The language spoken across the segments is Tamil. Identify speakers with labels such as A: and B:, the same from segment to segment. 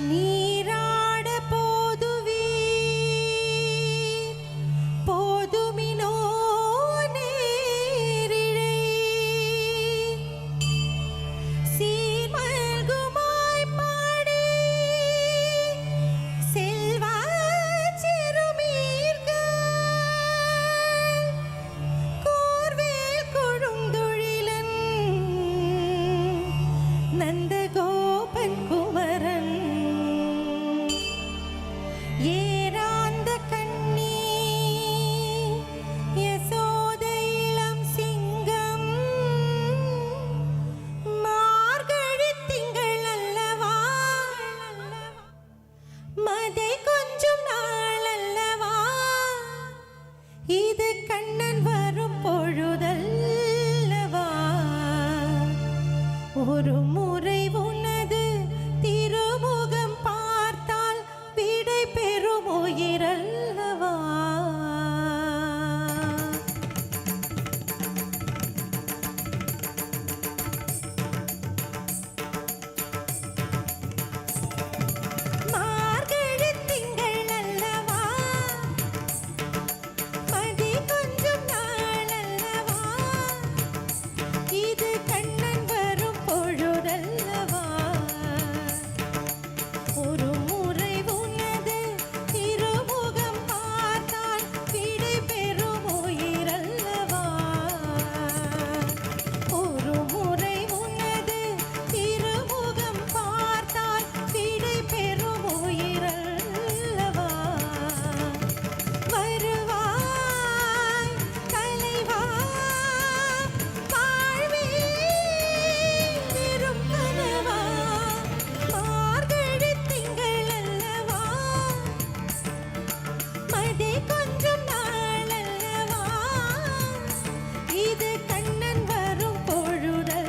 A: நீராட போதுவீர் போதுமினோ நேரிழை சீர்மல்குமாய் பாடி செல்வா சிறுமீர்கள் கோர்வேல் கொடுந்தொழிலன் நந்தகோபன் குமரன் ஏராந்த கண்ணி யசோத இளம் சிங்கம் மார்கழி திங்கள் அல்லவா மதை கொஞ்சம் நாள் அல்லவா இது கண்ணன் வரும் பொழுதல்லவா ஒரு முறை உனது திருமுகம் பார்த்தால் விடை பெறும் உயிரல்லவா மார்கழி திங்கள் அல்லவா மதி கொஞ்சம் நாள் அல்லவா இது கண்ணன் வரும் பொழுதல்லவா ஒரு முறை உனது திருமுகம் பார்த்தால் விடை பெறும் உயிரல்லவா ஒரு முறை உனது திருமுகம் பார்த்தால் விடை பெறும் உயிரல்லவா வருவாய் தலைவா வாழ்வீரும் கனவா மார்கழி திங்கள் அல்லவா மதி கொஞ்சம் நாள் அல்லவா இது கண்ணன் வரும் பொழுதல்லவா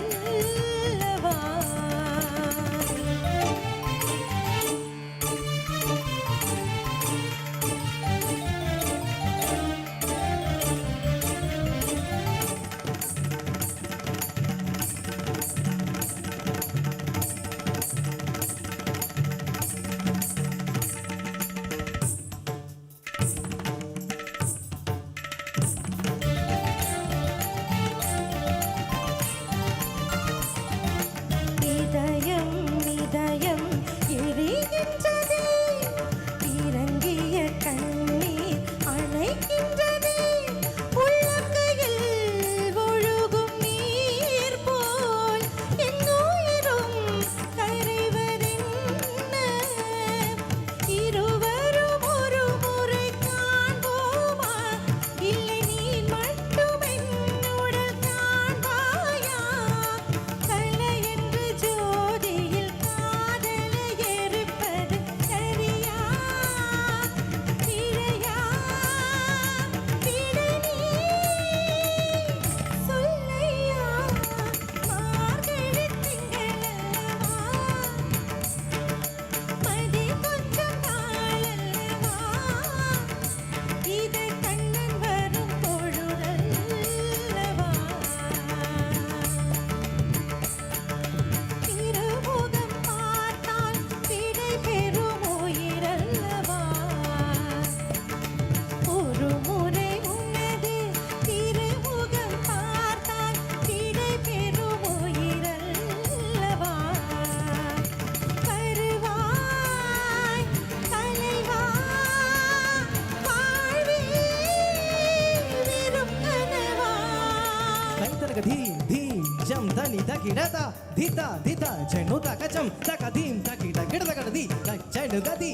A: இதயம் இதயம் எரிகின்றதே இறங்கிய கண்ணீர் அணைக்கின்றதே உள்ளங்கையில் ஒழுகும் நீர் போல் என் உயிரும் கரைவதென்ன இருவரும் ஒரு முறை காண்போமா இல்லை நீ மட்டும் என்னுடன் காண்பாயா கலை என்று ஜோதியில் காதலை எரிப்பது சரியா பிழையா விடை நீ சொல்லையா மார்கழி திங்கள் அல்லவா மதி கொஞ்சம் நாள் அல்லவா இது கண்ணன் வரும் பொழுதல்லவா திருமுகம் பார்த்தால் விடை பெறும் உயிரல்லவா ஒரு முறை உனது திருமுகம் பார்த்தால் விடை பெறும் உயிரல்லவா வருவாய் தலைவா வாழ்வீரும் கனவா
B: தைத்தரக தீம் தீம் ஜம் தனி தகிடதா தீதா தீதா ஜெனு தகஜம் தக தீம் தகிட கிடதகட தி ஜெனு கதி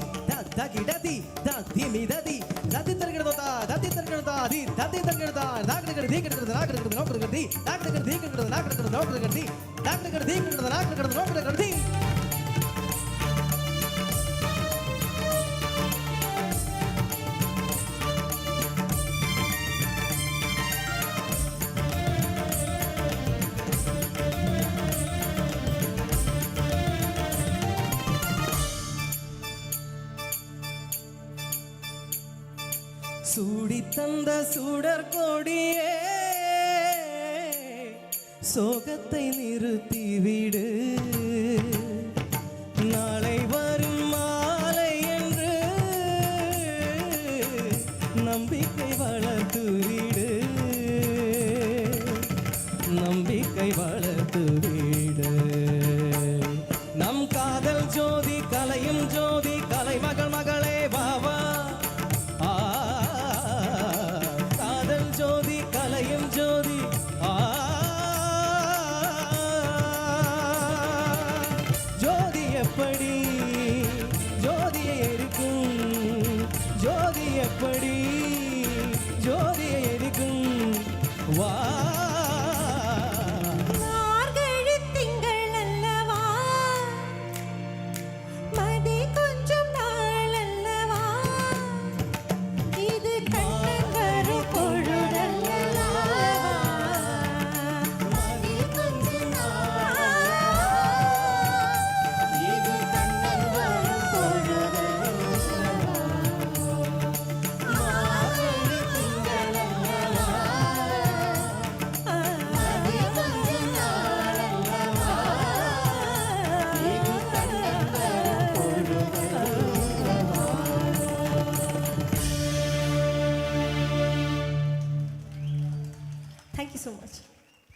B: தகிடதி தீமி ததி ததி தரகிடதா ததி தரகிடதா தி ததி தரகிடதா நாகடகட தி கிடதா நாகடகட நோக்கடகட தி நாகடகட தி கிடதா நாகடகட நோக்கடகட தி நாகடகட தி கிடதா நாகடகட நோக்கடகட தி சூடி தந்த சுடர் கொடியே சோகத்தை நிறுத்திவிடு, நாளை வரும் கொஞ்சம்